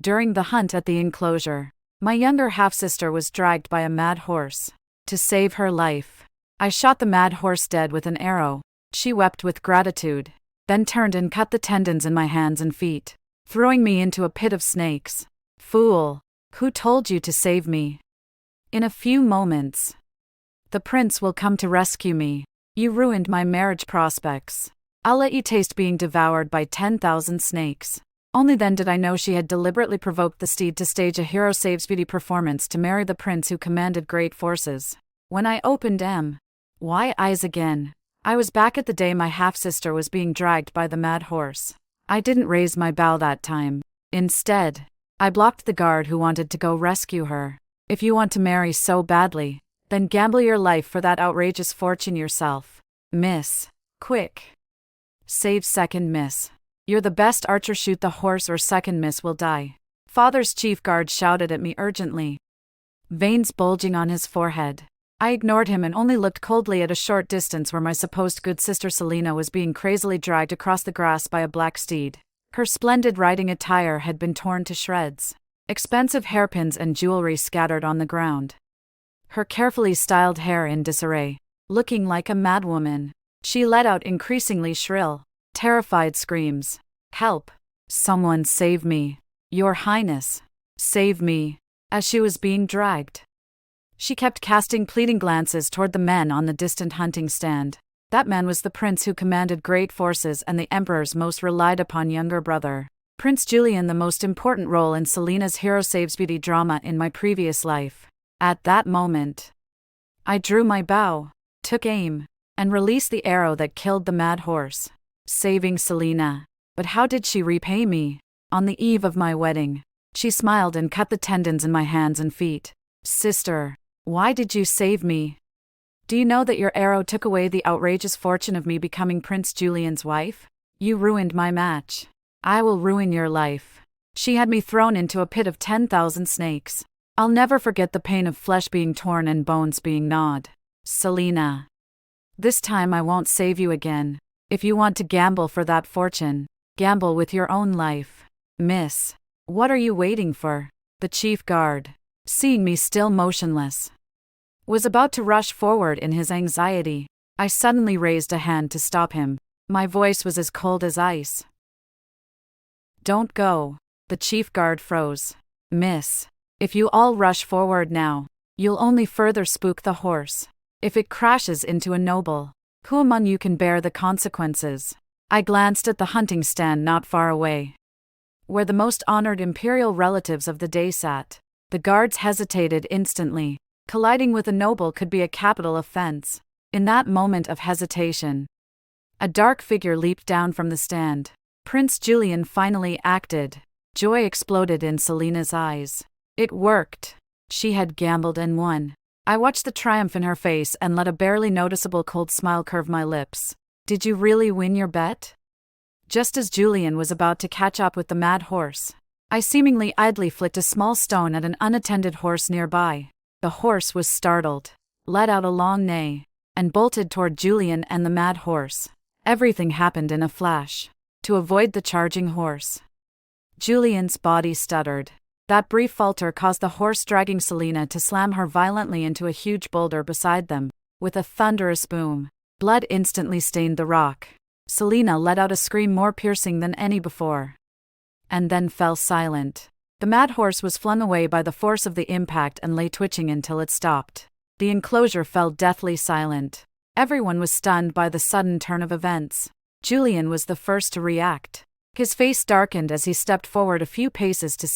During the hunt at the enclosure, my younger half-sister was dragged by a mad horse. To save her life, I shot the mad horse dead with an arrow. She wept with gratitude, then turned and cut the tendons in my hands and feet, throwing me into a pit of snakes. Fool! Who told you to save me? In a few moments, the prince will come to rescue me. You ruined my marriage prospects. I'll let you taste being devoured by 10,000 snakes. Only then did I know she had deliberately provoked the steed to stage a hero saves beauty performance to marry the prince who commanded great forces. When I opened my eyes again, I was back at the day my half-sister was being dragged by the mad horse. I didn't raise my bow that time. Instead, I blocked the guard who wanted to go rescue her. If you want to marry so badly, then gamble your life for that outrageous fortune yourself. Miss. Quick. Save second miss. You're the best archer, shoot the horse or second miss will die. Father's chief guard shouted at me urgently, veins bulging on his forehead. I ignored him and only looked coldly at a short distance where my supposed good sister Selina was being crazily dragged across the grass by a black steed. Her splendid riding attire had been torn to shreds. Expensive hairpins and jewelry scattered on the ground. Her carefully styled hair in disarray, looking like a madwoman. She let out increasingly shrill, terrified screams. Help! Someone save me! Your Highness! Save me! As she was being dragged, she kept casting pleading glances toward the men on the distant hunting stand. That man was the prince who commanded great forces and the emperor's most relied upon younger brother, Prince Julian, the most important role in Selina's hero saves beauty drama in my previous life. At that moment, I drew my bow, took aim, and released the arrow that killed the mad horse, saving Selina. But how did she repay me? On the eve of my wedding, she smiled and cut the tendons in my hands and feet. Sister, why did you save me? Do you know that your arrow took away the outrageous fortune of me becoming Prince Julian's wife? You ruined my match. I will ruin your life. She had me thrown into a pit of 10,000 snakes. I'll never forget the pain of flesh being torn and bones being gnawed. Selina, this time I won't save you again. If you want to gamble for that fortune, gamble with your own life. Miss, what are you waiting for? The chief guard, seeing me still motionless, was about to rush forward in his anxiety. I suddenly raised a hand to stop him. My voice was as cold as ice. Don't go. The chief guard froze. Miss, if you all rush forward now, you'll only further spook the horse. If it crashes into a noble, who among you can bear the consequences? I glanced at the hunting stand not far away, where the most honored imperial relatives of the day sat. The guards hesitated instantly. Colliding with a noble could be a capital offense. In that moment of hesitation, a dark figure leaped down from the stand. Prince Julian finally acted. Joy exploded in Selina's eyes. It worked. She had gambled and won. I watched the triumph in her face and let a barely noticeable cold smile curve my lips. Did you really win your bet? Just as Julian was about to catch up with the mad horse, I seemingly idly flicked a small stone at an unattended horse nearby. The horse was startled, let out a long neigh, and bolted toward Julian and the mad horse. Everything happened in a flash. To avoid the charging horse, Julian's body stuttered. That brief falter caused the horse dragging Selina to slam her violently into a huge boulder beside them. With a thunderous boom, blood instantly stained the rock. Selina let out a scream more piercing than any before, and then fell silent. The mad horse was flung away by the force of the impact and lay twitching until it stopped. The enclosure fell deathly silent. Everyone was stunned by the sudden turn of events. Julian was the first to react. His face darkened as he stepped forward a few paces to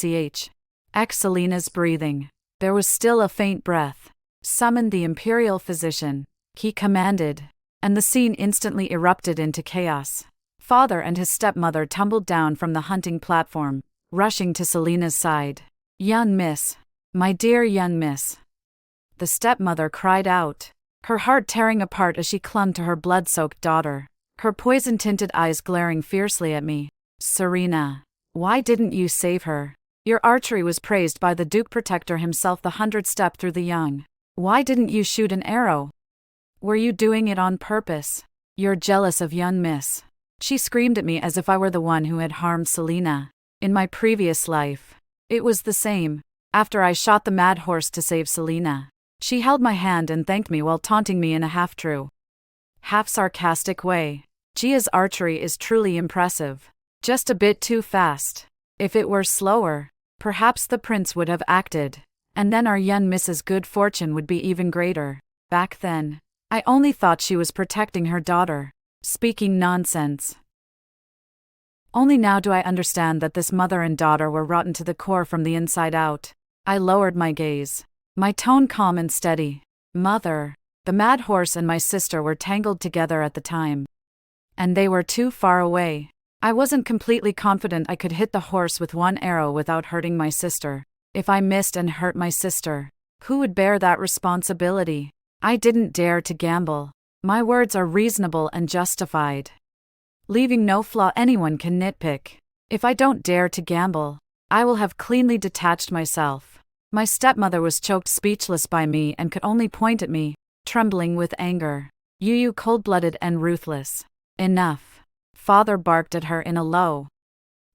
Selina's breathing. There was still a faint breath. Summon the imperial physician, he commanded, and the scene instantly erupted into chaos. Father and his stepmother tumbled down from the hunting platform, rushing to Selina's side. Young miss, my dear young miss, the stepmother cried out, her heart tearing apart as she clung to her blood-soaked daughter, her poison-tinted eyes glaring fiercely at me. Serena, why didn't you save her? Your archery was praised by the Duke Protector himself, the 100th step through the young. Why didn't you shoot an arrow? Were you doing it on purpose? You're jealous of young miss. She screamed at me as if I were the one who had harmed Selina. In my previous life, It was the same. After I shot the mad horse to save Selena, she held my hand and thanked me while taunting me in a half-true, half-sarcastic way. Gia's archery is truly impressive. Just a bit too fast. If it were slower, perhaps the prince would have acted, and then our young Mrs. Good Fortune would be even greater. Back then, I only thought she was protecting her daughter, speaking nonsense. Only now do I understand that this mother and daughter were rotten to the core from the inside out. I lowered my gaze, my tone calm and steady. Mother, the mad horse and my sister were tangled together at the time, and they were too far away. I wasn't completely confident I could hit the horse with one arrow without hurting my sister. If I missed and hurt my sister, who would bear that responsibility? I didn't dare to gamble. My words are reasonable and justified, leaving no flaw anyone can nitpick. If I don't dare to gamble, I will have cleanly detached myself. My stepmother was choked speechless by me and could only point at me, trembling with anger. You cold-blooded and ruthless. Enough. Father barked at her in a low,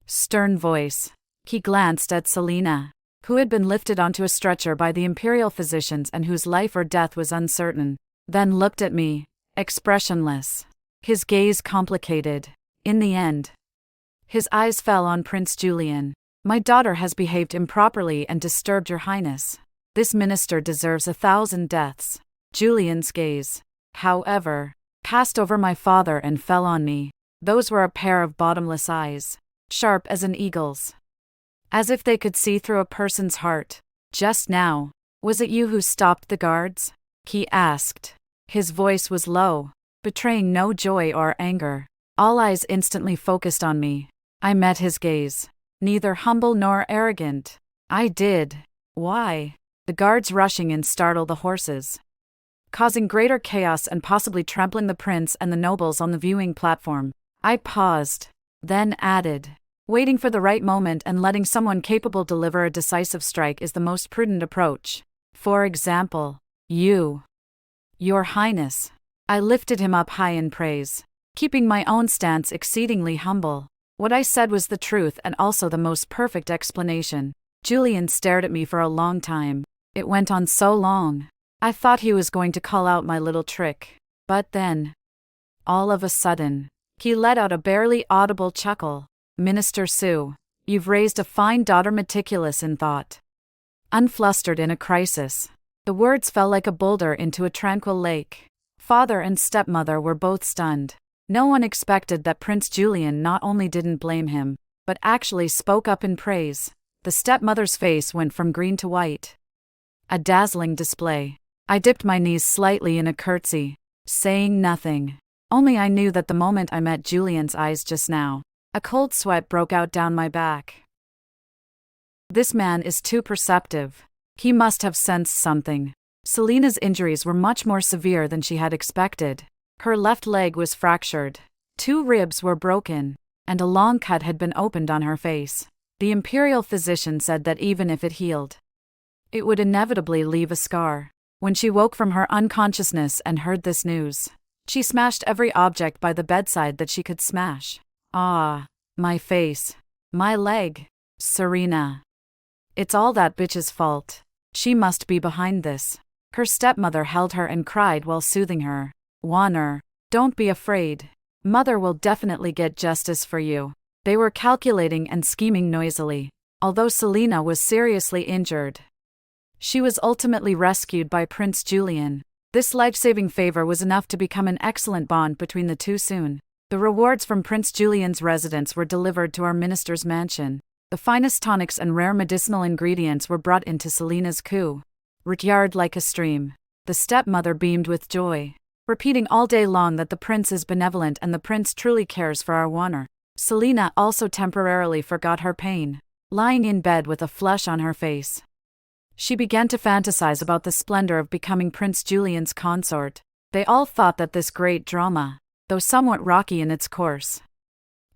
stern voice. He glanced at Selena, who had been lifted onto a stretcher by the imperial physicians and whose life or death was uncertain, then looked at me, expressionless. His gaze complicated. In the end, his eyes fell on Prince Julian. My daughter has behaved improperly and disturbed your highness. This minister deserves 1,000 deaths. Julian's gaze, however, passed over my father and fell on me. Those were a pair of bottomless eyes, sharp as an eagle's, as if they could see through a person's heart. Just now, was it you who stopped the guards? He asked. His voice was low, betraying no joy or anger. All eyes instantly focused on me. I met his gaze, neither humble nor arrogant. I did. Why? The guards rushing in startled the horses, causing greater chaos and possibly trampling the prince and the nobles on the viewing platform. I paused, then added, waiting for the right moment and letting someone capable deliver a decisive strike is the most prudent approach. For example, you. Your Highness. I lifted him up high in praise, keeping my own stance exceedingly humble. What I said was the truth and also the most perfect explanation. Julian stared at me for a long time. It went on so long. I thought he was going to call out my little trick. But then, all of a sudden, he let out a barely audible chuckle. Minister Sue, you've raised a fine daughter, meticulous in thought, unflustered in a crisis. The words fell like a boulder into a tranquil lake. Father and stepmother were both stunned. No one expected that Prince Julian not only didn't blame him, but actually spoke up in praise. The stepmother's face went from green to white. A dazzling display. I dipped my knees slightly in a curtsy, saying nothing. Only I knew that the moment I met Julian's eyes just now, a cold sweat broke out down my back. This man is too perceptive. He must have sensed something. Selena's injuries were much more severe than she had expected. Her left leg was fractured, 2 ribs were broken, and a long cut had been opened on her face. The imperial physician said that even if it healed, it would inevitably leave a scar. When she woke from her unconsciousness and heard this news, she smashed every object by the bedside that she could smash. Ah, my face, my leg, Serena. It's all that bitch's fault. She must be behind this. Her stepmother held her and cried while soothing her. Warner, don't be afraid. Mother will definitely get justice for you. They were calculating and scheming noisily. Although Selena was seriously injured, she was ultimately rescued by Prince Julian. This life-saving favor was enough to become an excellent bond between the two soon. The rewards from Prince Julian's residence were delivered to our minister's mansion. The finest tonics and rare medicinal ingredients were brought into Selena's courtyard like a stream. The stepmother beamed with joy, repeating all day long that the prince is benevolent and the prince truly cares for our Warner. Selena also temporarily forgot her pain, lying in bed with a flush on her face. She began to fantasize about the splendor of becoming Prince Julian's consort. They all thought that this great drama, though somewhat rocky in its course,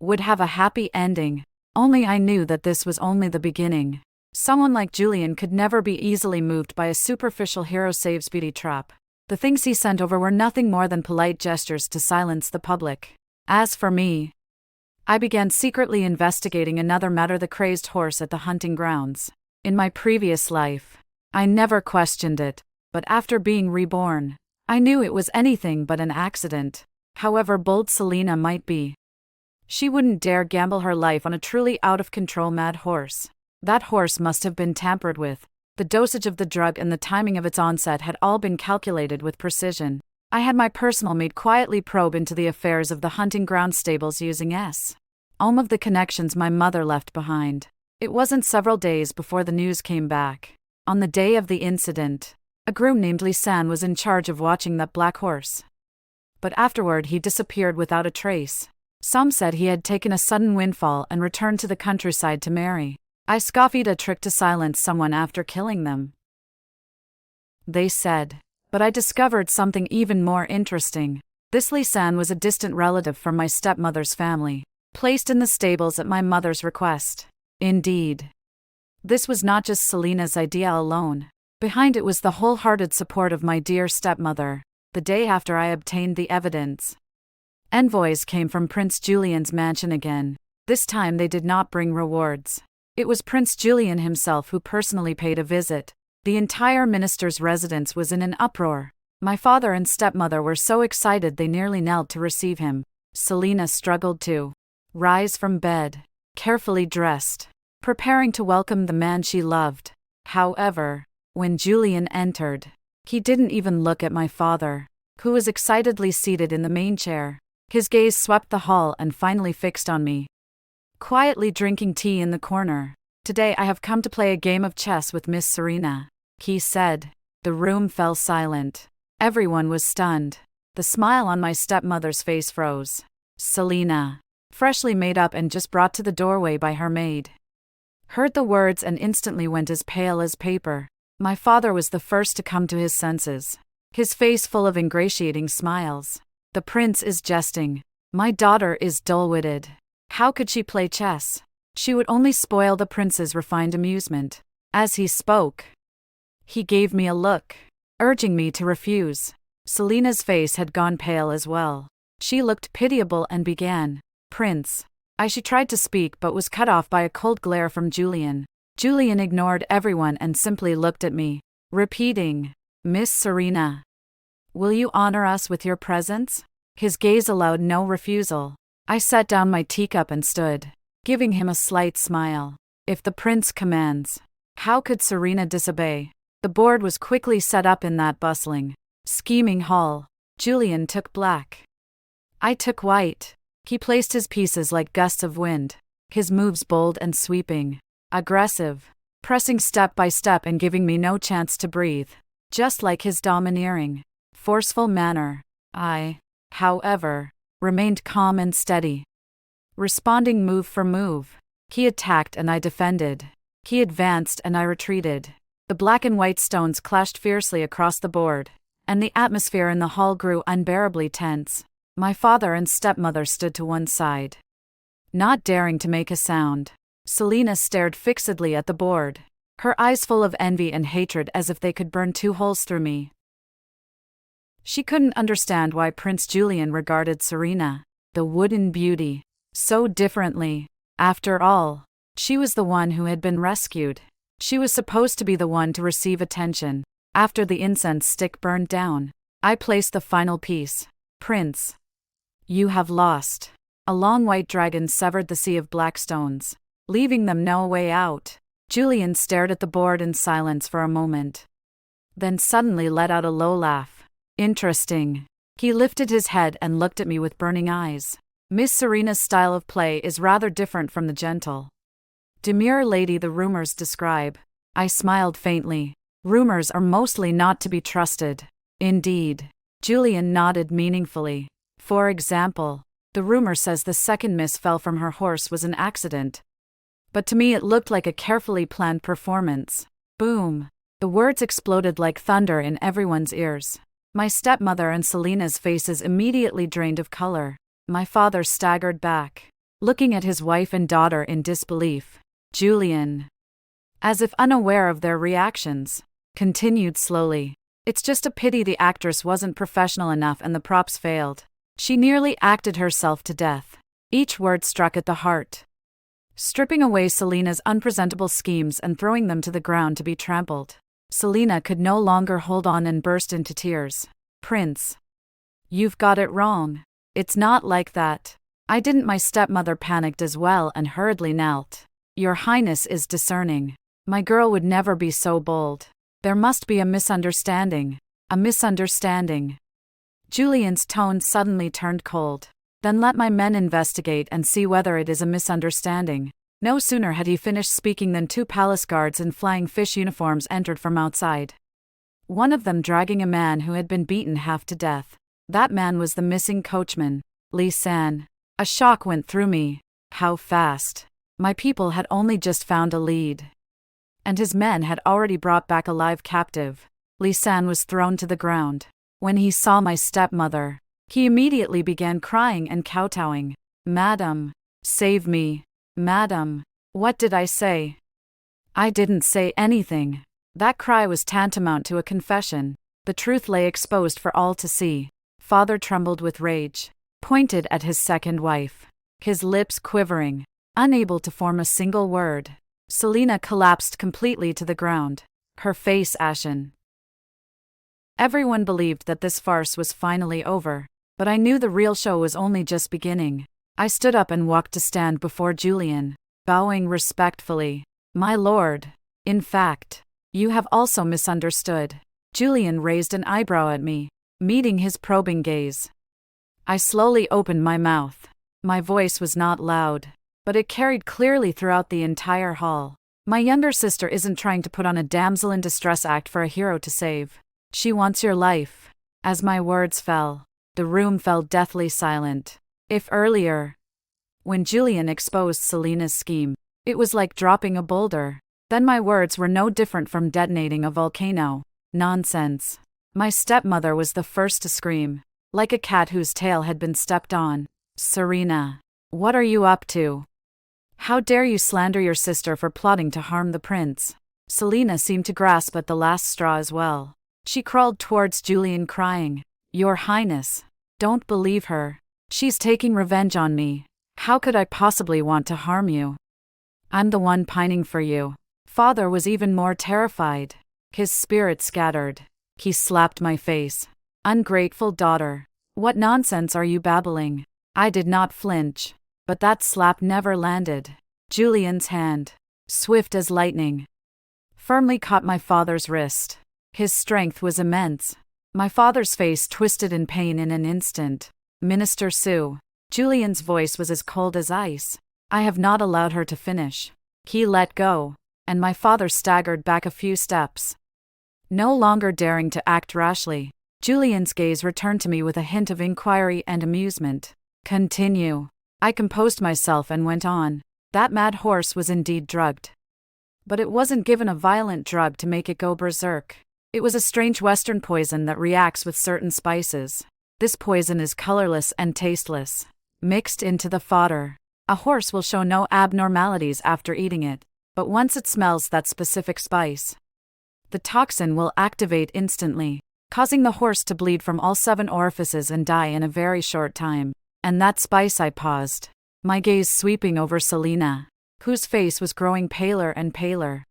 would have a happy ending. Only I knew that this was only the beginning. Someone like Julian could never be easily moved by a superficial hero saves beauty trap. The things he sent over were nothing more than polite gestures to silence the public. As for me, I began secretly investigating another matter: the crazed horse at the hunting grounds. In my previous life, I never questioned it, but after being reborn, I knew it was anything but an accident, however bold Selena might be. She wouldn't dare gamble her life on a truly out-of-control mad horse. That horse must have been tampered with. The dosage of the drug and the timing of its onset had all been calculated with precision. I had my personal maid quietly probe into the affairs of the hunting ground stables using all of the connections my mother left behind. It wasn't several days before the news came back. On the day of the incident, a groom named Lisan was in charge of watching that black horse. But afterward he disappeared without a trace. Some said he had taken a sudden windfall and returned to the countryside to marry. I scoffed. A trick to silence someone after killing them, they said. But I discovered something even more interesting. This Lisan was a distant relative from my stepmother's family, placed in the stables at my mother's request. Indeed, this was not just Selena's idea alone. Behind it was the wholehearted support of my dear stepmother. The day after I obtained the evidence, envoys came from Prince Julian's mansion again. This time they did not bring rewards. It was Prince Julian himself who personally paid a visit. The entire minister's residence was in an uproar. My father and stepmother were so excited they nearly knelt to receive him. Selena struggled to rise from bed, carefully dressed, preparing to welcome the man she loved. However, when Julian entered, he didn't even look at my father, who was excitedly seated in the main chair. His gaze swept the hall and finally fixed on me, quietly drinking tea in the corner. "Today I have come to play a game of chess with Miss Serena," he said. The room fell silent. Everyone was stunned. The smile on my stepmother's face froze. Selena, freshly made up and just brought to the doorway by her maid, heard the words and instantly went as pale as paper. My father was the first to come to his senses, his face full of ingratiating smiles. "The prince is jesting. My daughter is dull-witted. How could she play chess? She would only spoil the prince's refined amusement." As he spoke, he gave me a look, urging me to refuse. Selena's face had gone pale as well. She looked pitiable and began, "Prince." She tried to speak but was cut off by a cold glare from Julian. Julian ignored everyone and simply looked at me, repeating, "Miss Serena, will you honor us with your presence?" His gaze allowed no refusal. I set down my teacup and stood, giving him a slight smile. If the prince commands, how could Serena disobey? The board was quickly set up in that bustling, scheming hall. Julian took black. I took white. He placed his pieces like gusts of wind, his moves bold and sweeping, aggressive, pressing step by step and giving me no chance to breathe, just like his domineering, forceful manner. I, however, remained calm and steady, responding move for move. He attacked and I defended. He advanced and I retreated. The black and white stones clashed fiercely across the board, and the atmosphere in the hall grew unbearably tense. My father and stepmother stood to one side, not daring to make a sound. Selena stared fixedly at the board, her eyes full of envy and hatred as if they could burn 2 holes through me. She couldn't understand why Prince Julian regarded Serena, the wooden beauty, so differently. After all, she was the one who had been rescued. She was supposed to be the one to receive attention. After the incense stick burned down, I placed the final piece. "Prince, you have lost." A long white dragon severed the sea of black stones, leaving them no way out. Julian stared at the board in silence for a moment, then suddenly let out a low laugh. "Interesting." He lifted his head and looked at me with burning eyes. "Miss Serena's style of play is rather different from the gentle, demure lady the rumors describe." I smiled faintly. "Rumors are mostly not to be trusted." "Indeed." Julian nodded meaningfully. "For example, the rumor says the second miss fell from her horse was an accident. But to me it looked like a carefully planned performance." Boom! The words exploded like thunder in everyone's ears. My stepmother and Selena's faces immediately drained of color. My father staggered back, looking at his wife and daughter in disbelief. Julian, as if unaware of their reactions, continued slowly, "It's just a pity the actress wasn't professional enough and the props failed. She nearly acted herself to death." Each word struck at the heart. Stripping away Selena's unpresentable schemes and throwing them to the ground to be trampled. Selena could no longer hold on and burst into tears. Prince. You've got it wrong. It's not like that. I didn't. My stepmother panicked as well and hurriedly knelt. Your Highness is discerning. My girl would never be so bold. There must be a misunderstanding. A misunderstanding. Julian's tone suddenly turned cold. Then let my men investigate and see whether it is a misunderstanding. No sooner had he finished speaking than 2 palace guards in flying fish uniforms entered from outside. One of them dragging a man who had been beaten half to death. That man was the missing coachman, Lee San. A shock went through me. How fast. My people had only just found a lead. And his men had already brought back a live captive. Lee San was thrown to the ground. When he saw my stepmother, he immediately began crying and kowtowing. Madam, save me. Madam, what did I say? I didn't say anything. That cry was tantamount to a confession. The truth lay exposed for all to see. Father trembled with rage, pointed at his second wife, his lips quivering, unable to form a single word. Selena collapsed completely to the ground, her face ashen. Everyone believed that this farce was finally over, but I knew the real show was only just beginning. I stood up and walked to stand before Julian, bowing respectfully. My lord, in fact, you have also misunderstood. Julian raised an eyebrow at me, meeting his probing gaze. I slowly opened my mouth. My voice was not loud, but it carried clearly throughout the entire hall. My younger sister isn't trying to put on a damsel in distress act for a hero to save. She wants your life. As my words fell, the room fell deathly silent. If earlier, when Julian exposed Selena's scheme, it was like dropping a boulder, then my words were no different from detonating a volcano. Nonsense. My stepmother was the first to scream, like a cat whose tail had been stepped on. Serena, what are you up to? How dare you slander your sister for plotting to harm the prince? Selena seemed to grasp at the last straw as well. She crawled towards Julian crying, Your Highness, don't believe her. She's taking revenge on me. How could I possibly want to harm you? I'm the one pining for you. Father was even more terrified. His spirit scattered. He slapped my face. Ungrateful daughter. What nonsense are you babbling? I did not flinch, but that slap never landed. Julian's hand, swift as lightning, firmly caught my father's wrist. His strength was immense. My father's face twisted in pain in an instant. Minister Sue. Julian's voice was as cold as ice. I have not allowed her to finish. He let go, and my father staggered back a few steps. No longer daring to act rashly, Julian's gaze returned to me with a hint of inquiry and amusement. Continue. I composed myself and went on. That mad horse was indeed drugged. But it wasn't given a violent drug to make it go berserk. It was a strange Western poison that reacts with certain spices. This poison is colorless and tasteless. Mixed into the fodder, a horse will show no abnormalities after eating it, but once it smells that specific spice, the toxin will activate instantly, causing the horse to bleed from all 7 orifices and die in a very short time. And that spice, I paused, my gaze sweeping over Selena, whose face was growing paler and paler,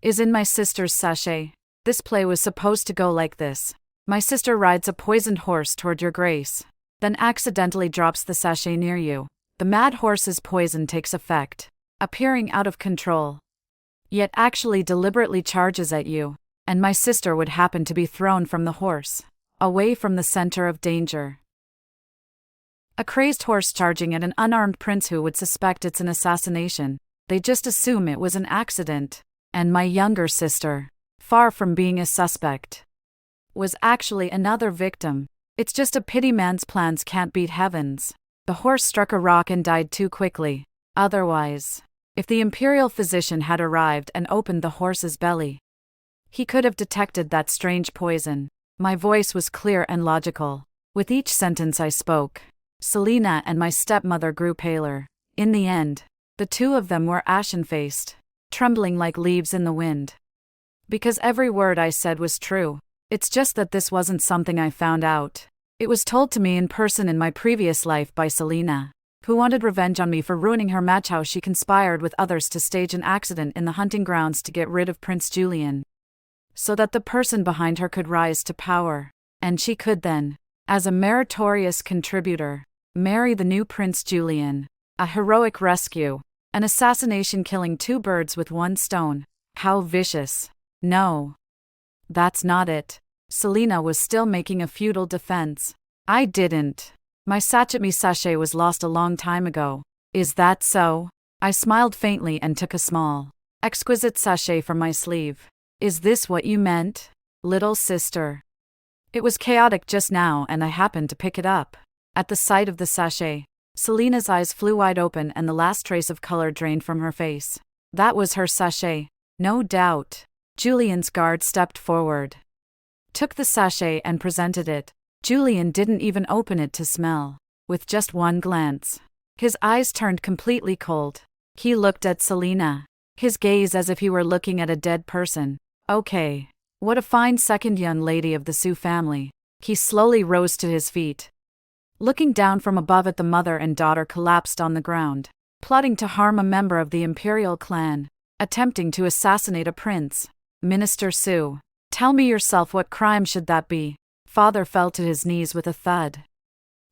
is in my sister's sachet. This play was supposed to go like this. My sister rides a poisoned horse toward your grace, then accidentally drops the sachet near you. The mad horse's poison takes effect, appearing out of control, yet actually deliberately charges at you, and my sister would happen to be thrown from the horse, away from the center of danger. A crazed horse charging at an unarmed prince, who would suspect it's an assassination? They just assume it was an accident. And my younger sister, far from being a suspect, was actually another victim. It's just a pity man's plans can't beat heaven's. The horse struck a rock and died too quickly. Otherwise, if the imperial physician had arrived and opened the horse's belly, he could have detected that strange poison. My voice was clear and logical. With each sentence I spoke, Selena and my stepmother grew paler. In the end, the two of them were ashen-faced, trembling like leaves in the wind. Because every word I said was true. It's just that this wasn't something I found out. It was told to me in person in my previous life by Selena, who wanted revenge on me for ruining her match. How she conspired with others to stage an accident in the hunting grounds to get rid of Prince Julian, so that the person behind her could rise to power, and she could then, as a meritorious contributor, marry the new Prince Julian. A heroic rescue, an assassination, killing two birds with one stone. How vicious. No. That's not it. Selena was still making a futile defense. I didn't. My sachet was lost a long time ago. Is that so? I smiled faintly and took a small, exquisite sachet from my sleeve. Is this what you meant, little sister? It was chaotic just now and I happened to pick it up. At the sight of the sachet, Selena's eyes flew wide open and the last trace of color drained from her face. That was her sachet, no doubt. Julian's guard stepped forward, took the sachet and presented it. Julian didn't even open it to smell. With just one glance, his eyes turned completely cold. He looked at Selena, his gaze as if he were looking at a dead person. Okay. What a fine second young lady of the Sioux family. He slowly rose to his feet, looking down from above at the mother and daughter collapsed on the ground, plotting to harm a member of the imperial clan, attempting to assassinate a prince. Minister Sioux, tell me yourself, what crime should that be? Father fell to his knees with a thud,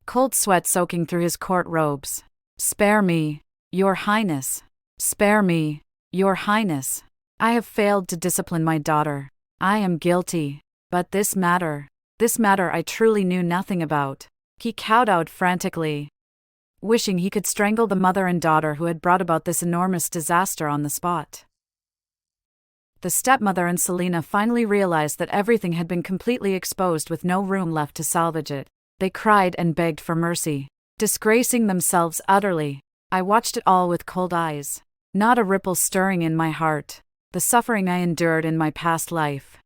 cold sweat soaking through his court robes. Spare me, Your Highness. Spare me, Your Highness. I have failed to discipline my daughter. I am guilty. But this matter I truly knew nothing about. He kowtowed frantically, wishing he could strangle the mother and daughter who had brought about this enormous disaster on the spot. The stepmother and Selena finally realized that everything had been completely exposed with no room left to salvage it. They cried and begged for mercy, disgracing themselves utterly. I watched it all with cold eyes, not a ripple stirring in my heart. The suffering I endured in my past life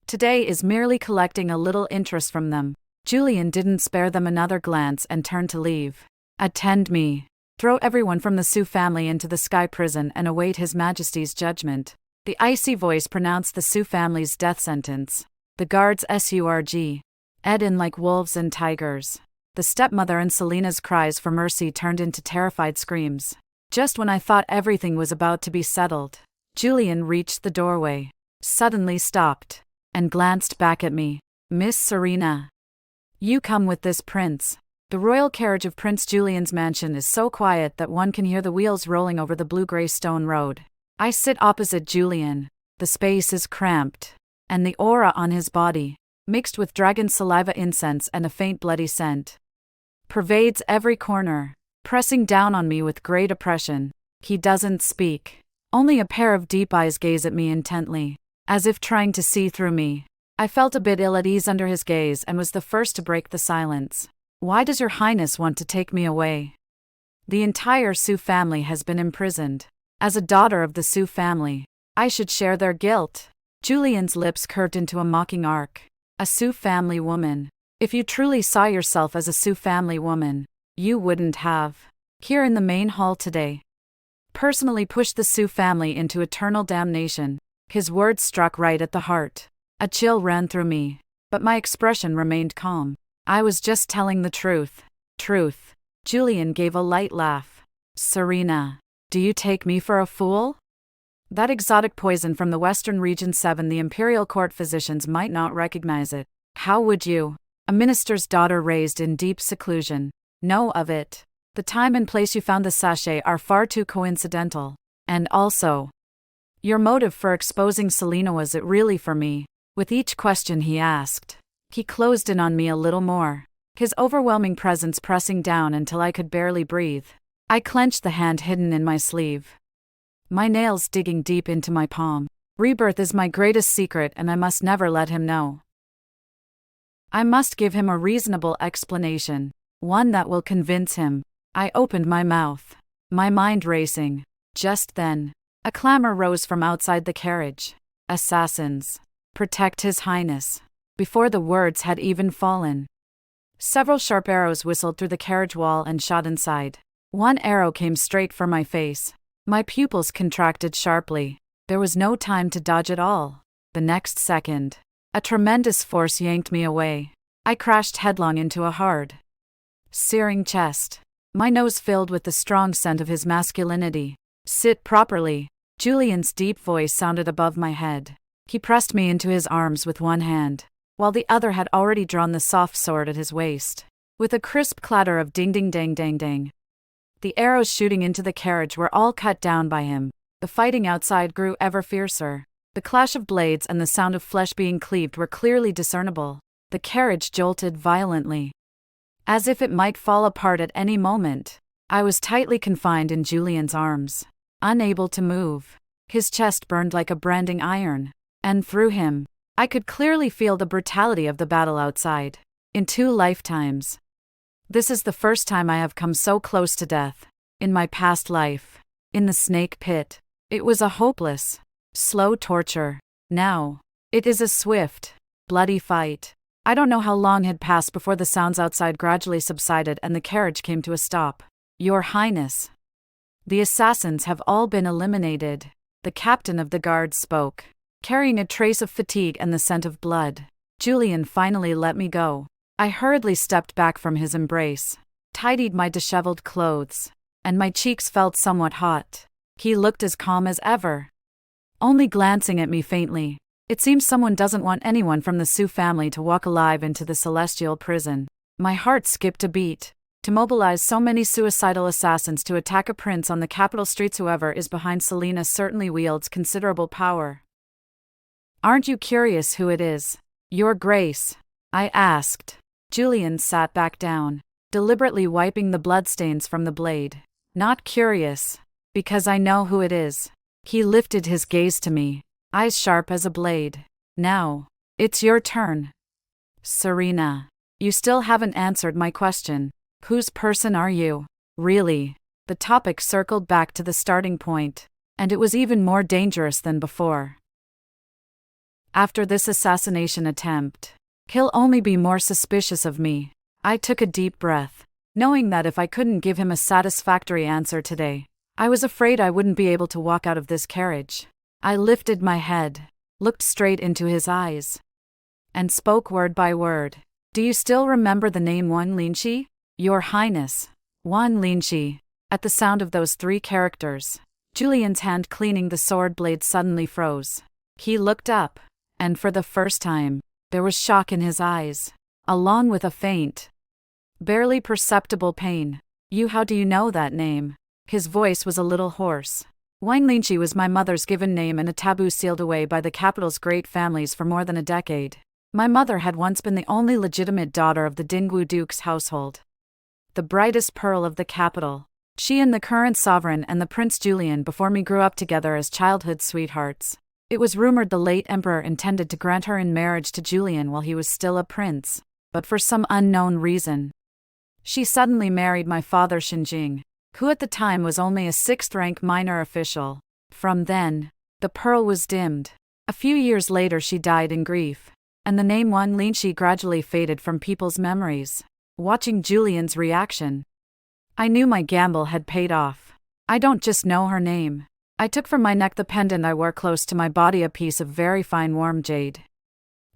today is merely collecting a little interest from them. Julian didn't spare them another glance and turned to leave. Attend me. Throw everyone from the Sioux family into the Sky Prison and await His Majesty's judgment. The icy voice pronounced the Sioux family's death sentence. The guards surged in like wolves and tigers. The stepmother and Selena's cries for mercy turned into terrified screams. Just when I thought everything was about to be settled, Julian reached the doorway, suddenly stopped, and glanced back at me. Miss Serena, you come with this prince. The royal carriage of Prince Julian's mansion is so quiet that one can hear the wheels rolling over the blue-gray stone road. I sit opposite Julian. The space is cramped, and the aura on his body, mixed with dragon saliva incense and a faint bloody scent, pervades every corner, pressing down on me with great oppression. He doesn't speak. Only a pair of deep eyes gaze at me intently, as if trying to see through me. I felt a bit ill at ease under his gaze and was the first to break the silence. Why does Your Highness want to take me away? The entire Sioux family has been imprisoned. As a daughter of the Sioux family, I should share their guilt. Julian's lips curved into a mocking arc. A Sioux family woman. If you truly saw yourself as a Sioux family woman, you wouldn't have, here in the main hall today, personally pushed the Sioux family into eternal damnation. His words struck right at the heart. A chill ran through me, but my expression remained calm. I was just telling the truth. Truth. Julian gave a light laugh. Serena, do you take me for a fool? That exotic poison from the Western Region 7, the Imperial Court physicians might not recognize it. How would you? A minister's daughter raised in deep seclusion. Know of it. The time and place you found the sachet are far too coincidental. And also, your motive for exposing Selena, was it really for me? With each question he asked, he closed in on me a little more, his overwhelming presence pressing down until I could barely breathe. I clenched the hand hidden in my sleeve, my nails digging deep into my palm. Rebirth is my greatest secret and I must never let him know. I must give him a reasonable explanation, one that will convince him. I opened my mouth, my mind racing. Just then, a clamor rose from outside the carriage. Assassins! Protect His Highness! Before the words had even fallen, several sharp arrows whistled through the carriage wall and shot inside. One arrow came straight for my face. My pupils contracted sharply. There was no time to dodge at all. The next second, a tremendous force yanked me away. I crashed headlong into a hard, searing chest. my nose filled with the strong scent of his masculinity. "Sit properly." Julian's deep voice sounded above my head. He pressed me into his arms with one hand, while the other had already drawn the soft sword at his waist. With a crisp clatter of ding ding dang dang dang, the arrows shooting into the carriage were all cut down by him. The fighting outside grew ever fiercer. The clash of blades and the sound of flesh being cleaved were clearly discernible. The carriage jolted violently, as if it might fall apart at any moment. I was tightly confined in Julian's arms, unable to move. His chest burned like a branding iron, and through him, I could clearly feel the brutality of the battle outside. In 2 lifetimes, this is the first time I have come so close to death. In my past life, in the snake pit, it was a hopeless, slow torture. Now, it is a swift, bloody fight. I don't know how long had passed before the sounds outside gradually subsided and the carriage came to a stop. "Your Highness, the assassins have all been eliminated," the captain of the guard spoke, carrying a trace of fatigue and the scent of blood. Julian finally let me go. I hurriedly stepped back from his embrace, tidied my disheveled clothes, and my cheeks felt somewhat hot. He looked as calm as ever, only glancing at me faintly. It seems someone doesn't want anyone from the Sioux family to walk alive into the celestial prison. My heart skipped a beat. To mobilize so many suicidal assassins to attack a prince on the capital streets, whoever is behind Selena certainly wields considerable power. "Aren't you curious who it is, Your Grace?" I asked. Julian sat back down, deliberately wiping the bloodstains from the blade. "Not curious, because I know who it is." He lifted his gaze to me, eyes sharp as a blade. "Now, it's your turn. Serena, you still haven't answered my question. Whose person are you, really?" The topic circled back to the starting point, and it was even more dangerous than before. After this assassination attempt, he'll only be more suspicious of me. I took a deep breath, knowing that if I couldn't give him a satisfactory answer today, I was afraid I wouldn't be able to walk out of this carriage. I lifted my head, looked straight into his eyes, and spoke word by word. "Do you still remember the name Wan Linshi, Your Highness?" Wan Linshi. At the sound of those 3 characters, Julian's hand cleaning the sword blade suddenly froze. He looked up, and for the first time, there was shock in his eyes, along with a faint, barely perceptible pain. How do you know that name?" His voice was a little hoarse. "Wang Linshi was my mother's given name and a taboo sealed away by the capital's great families for more than a decade. My mother had once been the only legitimate daughter of the Dingwu Duke's household, the brightest pearl of the capital. She and the current sovereign and the Prince Julian before me grew up together as childhood sweethearts. It was rumored the late emperor intended to grant her in marriage to Julian while he was still a prince, but for some unknown reason, she suddenly married my father Xinjing, who at the time was only a 6th-rank minor official. From then, the pearl was dimmed. A few years later she died in grief, and the name Wan Linshi gradually faded from people's memories. Watching Julian's reaction, I knew my gamble had paid off. I don't just know her name. I took from my neck the pendant I wore close to my body, a piece of very fine warm jade,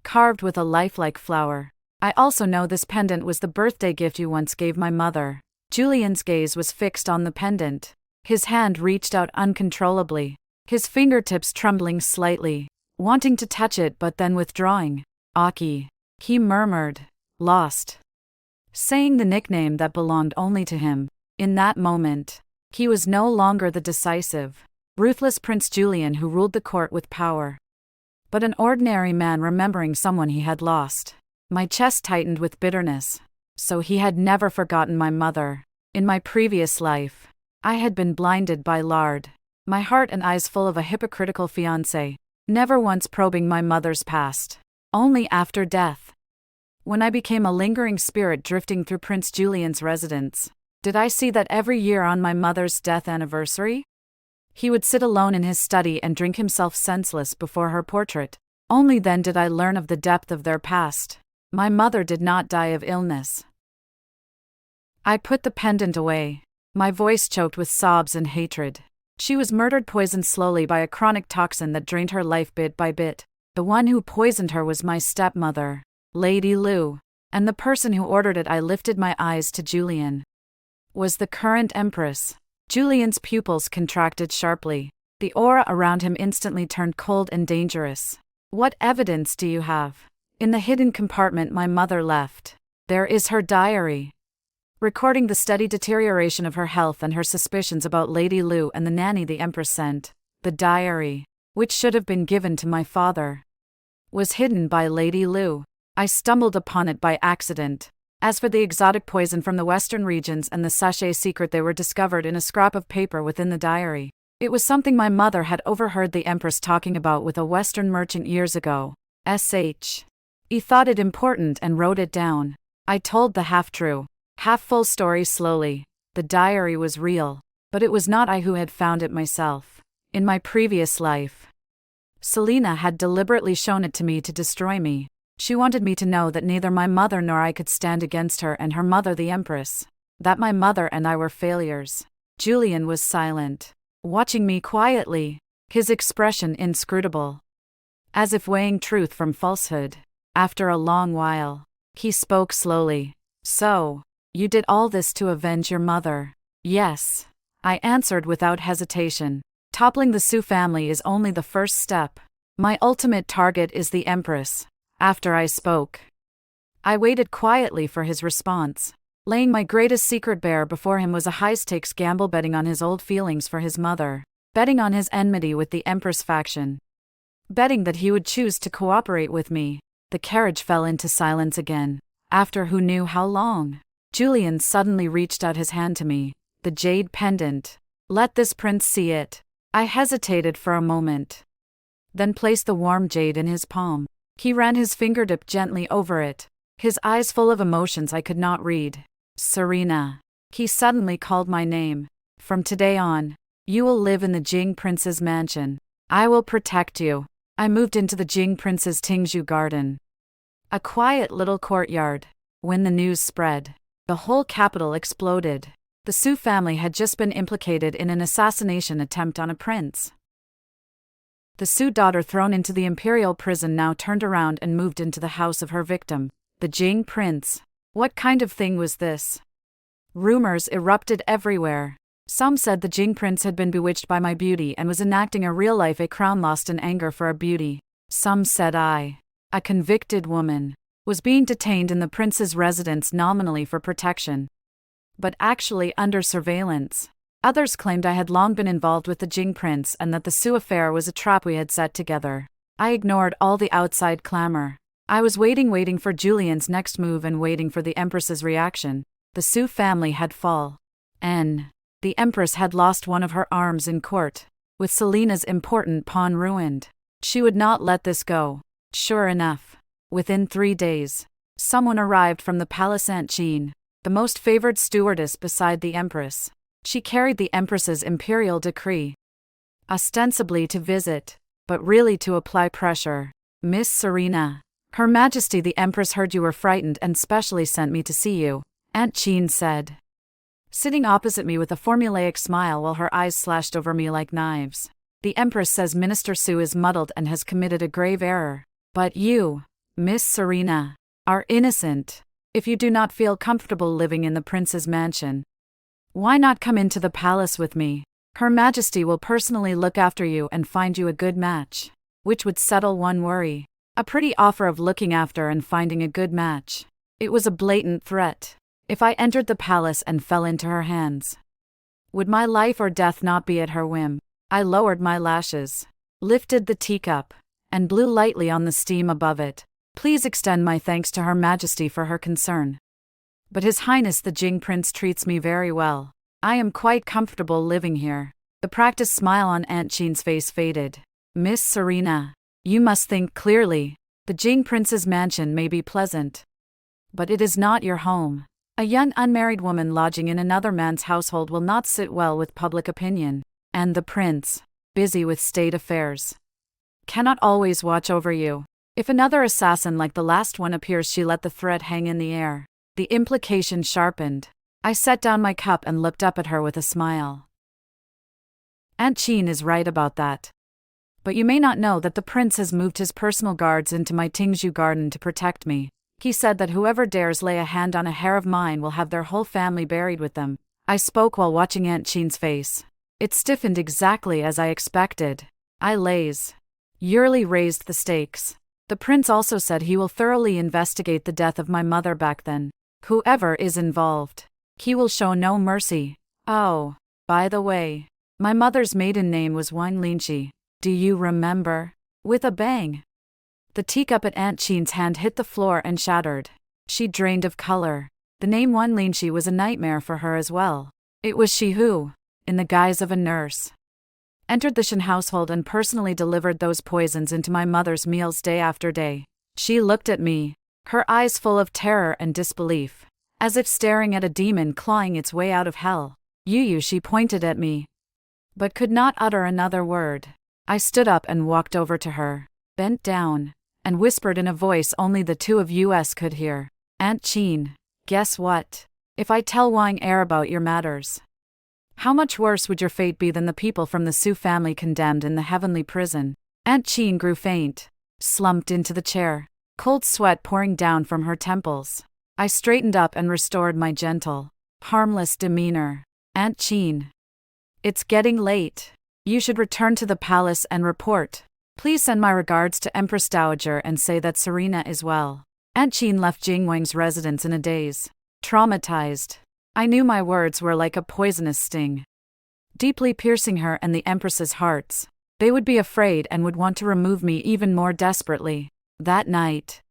carved with a lifelike flower. I also know this pendant was the birthday gift you once gave my mother. Julian's gaze was fixed on the pendant. His hand reached out uncontrollably, his fingertips trembling slightly, wanting to touch it but then withdrawing. "Aki," he murmured, lost, saying the nickname that belonged only to him. In that moment, he was no longer the decisive, ruthless Prince Julian who ruled the court with power, but an ordinary man remembering someone he had lost. My chest tightened with bitterness. So he had never forgotten my mother. In my previous life, I had been blinded by lard, my heart and eyes full of a hypocritical fiancé, never once probing my mother's past. Only after death, when I became a lingering spirit drifting through Prince Julian's residence, did I see that every year on my mother's death anniversary, he would sit alone in his study and drink himself senseless before her portrait. Only then did I learn of the depth of their past. My mother did not die of illness. I put the pendant away, my voice choked with sobs and hatred. She was murdered, poisoned slowly by a chronic toxin that drained her life bit by bit. The one who poisoned her was my stepmother, Lady Lu, and the person who ordered it. I lifted my eyes to Julian. was the current empress. Julian's pupils contracted sharply. The aura around him instantly turned cold and dangerous. What evidence do you have? In the hidden compartment my mother left. There is her diary, recording the steady deterioration of her health and her suspicions about Lady Lu and the nanny the Empress sent. The diary, which should have been given to my father, was hidden by Lady Lu. I stumbled upon it by accident. As for the exotic poison from the western regions and the sachet secret, they were discovered in a scrap of paper within the diary. It was something my mother had overheard the Empress talking about with a western merchant years ago. He thought it important and wrote it down. I told the half-true, half-full story slowly. The diary was real, but it was not I who had found it myself. In my previous life, Selena had deliberately shown it to me to destroy me. She wanted me to know that neither my mother nor I could stand against her and her mother the Empress. That my mother and I were failures. Julian was silent, watching me quietly, his expression inscrutable, as if weighing truth from falsehood. After a long while, he spoke slowly. So, you did all this to avenge your mother? Yes, I answered without hesitation. Toppling the Su family is only the first step. My ultimate target is the Empress. After I spoke, I waited quietly for his response. Laying my greatest secret bare before him was a high-stakes gamble, betting on his old feelings for his mother, betting on his enmity with the Empress faction, betting that he would choose to cooperate with me. The carriage fell into silence again. After who knew how long, Julian suddenly reached out his hand to me. The jade pendant. Let this prince see it. I hesitated for a moment, then placed the warm jade in his palm. He ran his fingertip gently over it, his eyes full of emotions I could not read. Serena. He suddenly called my name. From today on, you will live in the Jing Prince's mansion. I will protect you. I moved into the Jing Prince's Tingzhu garden, a quiet little courtyard. When the news spread, the whole capital exploded. The Su family had just been implicated in an assassination attempt on a prince. The Su daughter thrown into the imperial prison now turned around and moved into the house of her victim, the Jing Prince. What kind of thing was this? Rumors erupted everywhere. Some said the Jing Prince had been bewitched by my beauty and was enacting a real-life a crown lost in anger for a beauty. Some said I, a convicted woman, was being detained in the prince's residence nominally for protection, but actually under surveillance. Others claimed I had long been involved with the Jing Prince and that the Su affair was a trap we had set together. I ignored all the outside clamor. I was waiting for Julian's next move and waiting for the Empress's reaction. The Su family had fallen. The Empress had lost one of her arms in court, with Selena's important pawn ruined. She would not let this go. Sure enough, within 3 days, someone arrived from the Palace Aunt Jean, the most favored stewardess beside the Empress. She carried the Empress's imperial decree, ostensibly to visit, but really to apply pressure. Miss Serena, Her Majesty the Empress heard you were frightened and specially sent me to see you, Aunt Jean said, sitting opposite me with a formulaic smile while her eyes slashed over me like knives. The Empress says Minister Su is muddled and has committed a grave error. But you, Miss Serena, are innocent. If you do not feel comfortable living in the prince's mansion, why not come into the palace with me? Her Majesty will personally look after you and find you a good match, which would settle one worry. A pretty offer of looking after and finding a good match. It was a blatant threat. If I entered the palace and fell into her hands, would my life or death not be at her whim? I lowered my lashes, lifted the teacup, and blew lightly on the steam above it. Please extend my thanks to Her Majesty for her concern. But His Highness the Jing Prince treats me very well. I am quite comfortable living here. The practiced smile on Aunt Jean's face faded. Miss Serena, you must think clearly. The Jing Prince's mansion may be pleasant, but it is not your home. A young unmarried woman lodging in another man's household will not sit well with public opinion. And the prince, busy with state affairs, cannot always watch over you. If another assassin like the last one appears, she let the threat hang in the air. The implication sharpened. I set down my cup and looked up at her with a smile. Aunt Jean is right about that. But you may not know that the prince has moved his personal guards into my Tingzhu garden to protect me. He said that whoever dares lay a hand on a hair of mine will have their whole family buried with them. I spoke while watching Aunt Chin's face. It stiffened exactly as I expected. I yearly raised the stakes. The prince also said he will thoroughly investigate the death of my mother back then. Whoever is involved, he will show no mercy. Oh, by the way, my mother's maiden name was Wang Linshi. Do you remember? With a bang, the teacup at Aunt Chin's hand hit the floor and shattered. She drained of color. The name Wang Linshi was a nightmare for her as well. It was she who, in the guise of a nurse, entered the Shen household and personally delivered those poisons into my mother's meals day after day. She looked at me, her eyes full of terror and disbelief, as if staring at a demon clawing its way out of hell. She pointed at me, but could not utter another word. I stood up and walked over to her, bent down, and whispered in a voice only the two of us could hear. Aunt Chin, guess what? If I tell Wang Er about your matters, how much worse would your fate be than the people from the Su family condemned in the heavenly prison? Aunt Chin grew faint, slumped into the chair, cold sweat pouring down from her temples. I straightened up and restored my gentle, harmless demeanor. Aunt Chin, it's getting late. You should return to the palace and report. Please send my regards to Empress Dowager and say that Serena is well. Aunt Chin left Jingwang's residence in a daze, traumatized. I knew my words were like a poisonous sting, deeply piercing her and the Empress's hearts. They would be afraid and would want to remove me even more desperately. That night,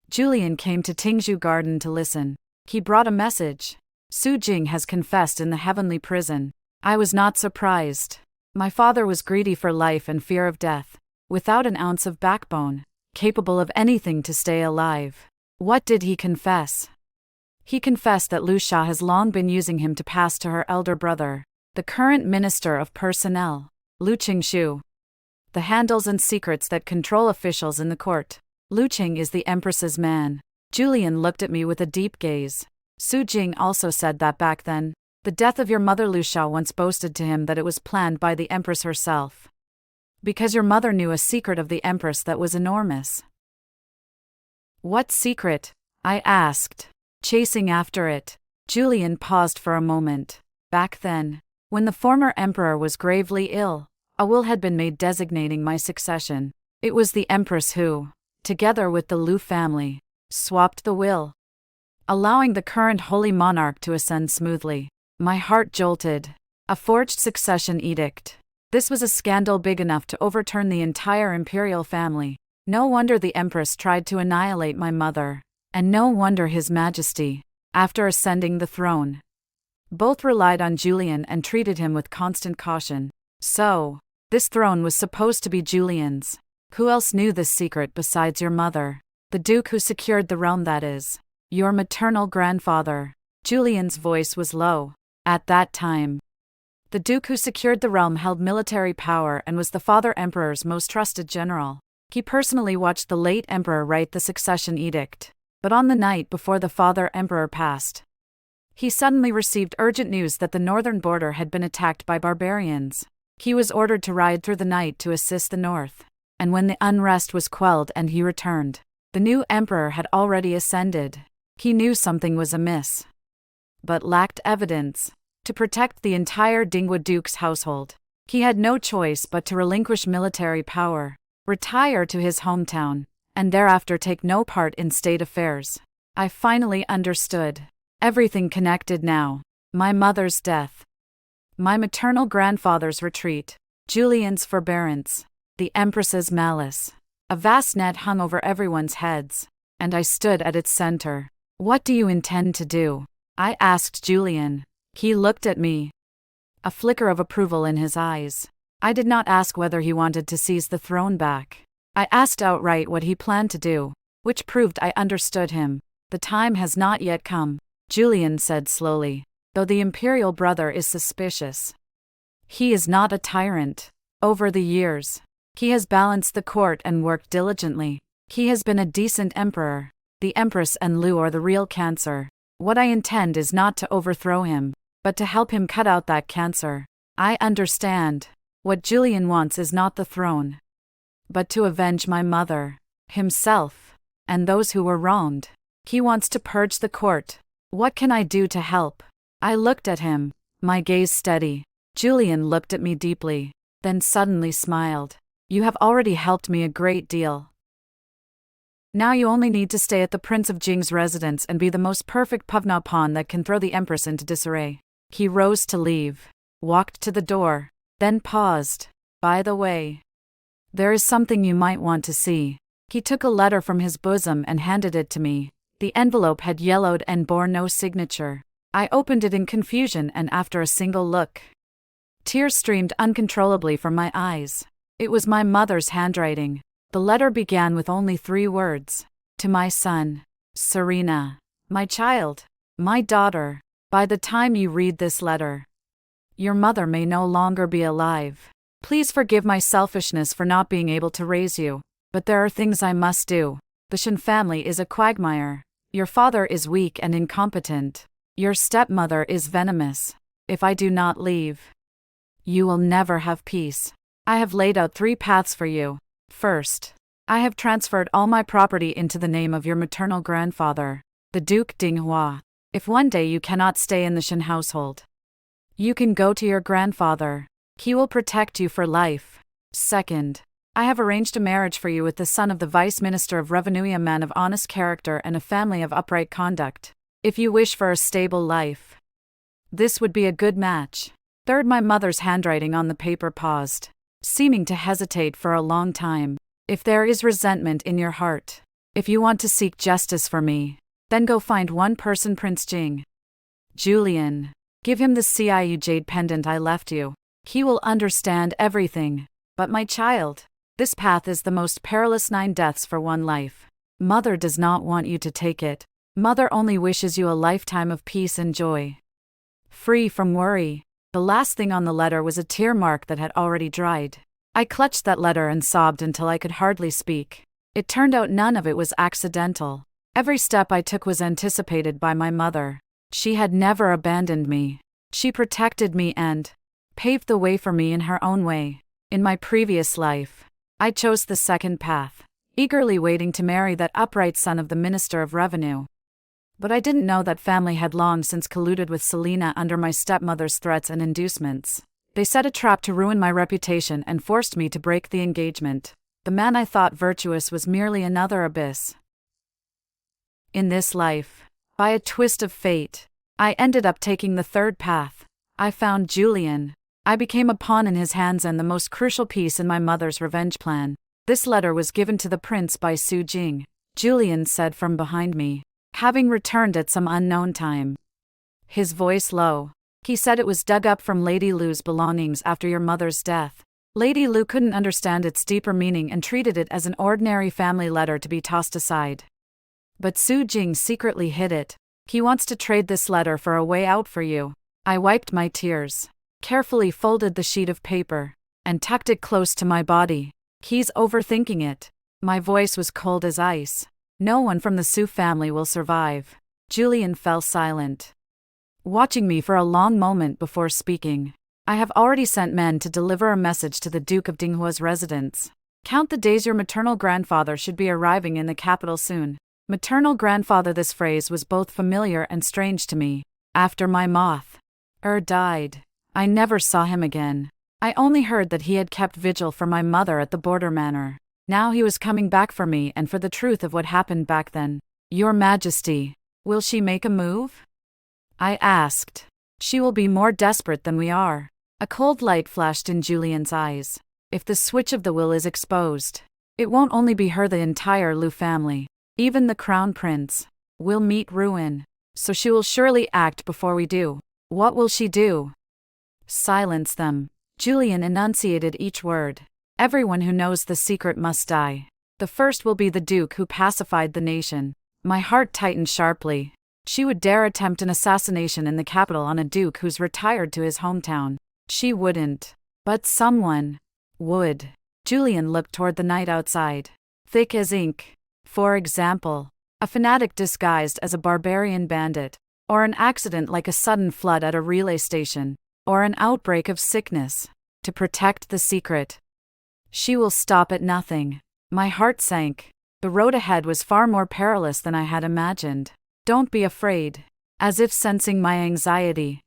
Julian came to Tingzhu Garden to listen. He brought a message. Su Jing has confessed in the heavenly prison. I was not surprised. My father was greedy for life and fear of death, without an ounce of backbone, capable of anything to stay alive. What did he confess? He confessed that Lu Sha has long been using him to pass to her elder brother, the current Minister of Personnel, Lu Qingshu, the handles and secrets that control officials in the court. Lu Qing is the Empress's man. Julian looked at me with a deep gaze. Su Jing also said that back then, the death of your mother Lu Sha once boasted to him that it was planned by the Empress herself. Because your mother knew a secret of the Empress that was enormous. What secret? I asked, chasing after it. Julian paused for a moment. Back then, when the former emperor was gravely ill, a will had been made designating my succession. It was the Empress who, together with the Lu family, swapped the will, allowing the current holy monarch to ascend smoothly. My heart jolted. A forged succession edict. This was a scandal big enough to overturn the entire imperial family. No wonder the Empress tried to annihilate my mother. And no wonder His Majesty, after ascending the throne, both relied on Julian and treated him with constant caution. So, this throne was supposed to be Julian's. Who else knew this secret besides your mother? The Duke who secured the realm, that is. Your maternal grandfather. Julian's voice was low. At that time, the Duke who secured the realm held military power and was the father emperor's most trusted general. He personally watched the late emperor write the succession edict. But on the night before the father emperor passed, he suddenly received urgent news that the northern border had been attacked by barbarians. He was ordered to ride through the night to assist the north. And when the unrest was quelled and he returned, the new emperor had already ascended. He knew something was amiss, but lacked evidence. To protect the entire Dingwa Duke's household, he had no choice but to relinquish military power, retire to his hometown, and thereafter take no part in state affairs. I finally understood. Everything connected now. My mother's death, my maternal grandfather's retreat, Julian's forbearance, the Empress's malice. A vast net hung over everyone's heads, and I stood at its center. What do you intend to do? I asked Julian. He looked at me, a flicker of approval in his eyes. I did not ask whether he wanted to seize the throne back. I asked outright what he planned to do, which proved I understood him. The time has not yet come, Julian said slowly, though the imperial brother is suspicious. He is not a tyrant. Over the years, he has balanced the court and worked diligently. He has been a decent emperor. The Empress and Lu are the real cancer. What I intend is not to overthrow him, but to help him cut out that cancer. I understand. What Julian wants is not the throne, but to avenge my mother, himself, and those who were wronged. He wants to purge the court. What can I do to help? I looked at him, my gaze steady. Julian looked at me deeply, then suddenly smiled. You have already helped me a great deal. Now you only need to stay at the Prince of Jing's residence and be the most perfect Pavna pawn that can throw the Empress into disarray. He rose to leave, walked to the door, then paused. By the way, there is something you might want to see. He took a letter from his bosom and handed it to me. The envelope had yellowed and bore no signature. I opened it in confusion and after a single look, tears streamed uncontrollably from my eyes. It was my mother's handwriting. The letter began with only 3 words. To my son, Serena, my child, my daughter. By the time you read this letter, your mother may no longer be alive. Please forgive my selfishness for not being able to raise you, but there are things I must do. The Shen family is a quagmire. Your father is weak and incompetent. Your stepmother is venomous. If I do not leave, you will never have peace. I have laid out 3 paths for you. First, I have transferred all my property into the name of your maternal grandfather, the Duke Dinghua. If one day you cannot stay in the Shen household, you can go to your grandfather. He will protect you for life. Second, I have arranged a marriage for you with the son of the Vice Minister of Revenue, a man of honest character and a family of upright conduct. If you wish for a stable life, this would be a good match. Third, my mother's handwriting on the paper paused, seeming to hesitate for a long time. If there is resentment in your heart, if you want to seek justice for me, then go find one person, Prince Jing. Julian, give him the Ciu jade pendant I left you. He will understand everything. But my child, this path is the most perilous 9 deaths for one life. Mother does not want you to take it. Mother only wishes you a lifetime of peace and joy, free from worry. The last thing on the letter was a tear mark that had already dried. I clutched that letter and sobbed until I could hardly speak. It turned out none of it was accidental. Every step I took was anticipated by my mother. She had never abandoned me. She protected me and paved the way for me in her own way. In my previous life, I chose the second path, eagerly waiting to marry that upright son of the Minister of Revenue. But I didn't know that family had long since colluded with Selena under my stepmother's threats and inducements. They set a trap to ruin my reputation and forced me to break the engagement. The man I thought virtuous was merely another abyss. In this life, by a twist of fate, I ended up taking the third path. I found Julian. I became a pawn in his hands and the most crucial piece in my mother's revenge plan. This letter was given to the prince by Su Jing, Julian said from behind me, having returned at some unknown time. His voice low. He said it was dug up from Lady Lu's belongings after your mother's death. Lady Lu couldn't understand its deeper meaning and treated it as an ordinary family letter to be tossed aside. But Su Jing secretly hid it. He wants to trade this letter for a way out for you. I wiped my tears, carefully folded the sheet of paper, and tucked it close to my body. He's overthinking it. My voice was cold as ice. No one from the Su family will survive. Julian fell silent, watching me for a long moment before speaking. I have already sent men to deliver a message to the Duke of Dinghua's residence. Count the days your maternal grandfather should be arriving in the capital soon. Maternal grandfather, this phrase was both familiar and strange to me. After my moth died, I never saw him again. I only heard that he had kept vigil for my mother at the border manor. Now he was coming back for me and for the truth of what happened back then. Your Majesty, will she make a move? I asked. She will be more desperate than we are. A cold light flashed in Julian's eyes. If the switch of the will is exposed, it won't only be her, the entire Lu family, even the crown prince, will meet ruin. So she will surely act before we do. What will she do? Silence them. Julian enunciated each word. Everyone who knows the secret must die. The first will be the Duke who pacified the nation. My heart tightened sharply. She would dare attempt an assassination in the capital on a Duke who's retired to his hometown. She wouldn't. But someone would. Julian looked toward the night outside. Thick as ink. For example, a fanatic disguised as a barbarian bandit, or an accident like a sudden flood at a relay station, or an outbreak of sickness. To protect the secret, she will stop at nothing. My heart sank. The road ahead was far more perilous than I had imagined. Don't be afraid. as if sensing my anxiety.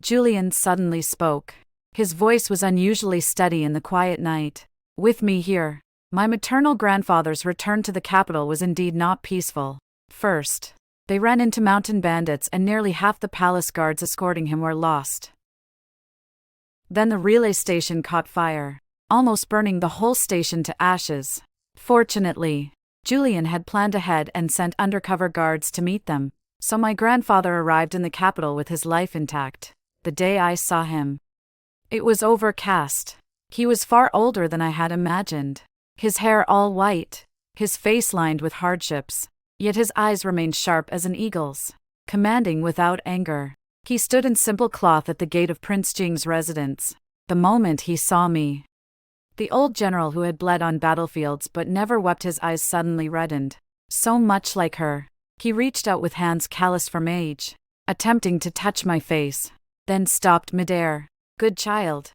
Julian suddenly spoke. His voice was unusually steady in the quiet night. With me here, my maternal grandfather's return to the capital was indeed not peaceful. First, they ran into mountain bandits and nearly half the palace guards escorting him were lost. Then the relay station caught fire, almost burning the whole station to ashes. Fortunately, Julian had planned ahead and sent undercover guards to meet them, so my grandfather arrived in the capital with his life intact. The day I saw him, it was overcast. He was far older than I had imagined. His hair all white, his face lined with hardships, yet his eyes remained sharp as an eagle's, commanding without anger. He stood in simple cloth at the gate of Prince Jing's residence. The moment he saw me, the old general who had bled on battlefields but never wept, his eyes suddenly reddened. So much like her, he reached out with hands calloused from age, attempting to touch my face, then stopped midair. Good child.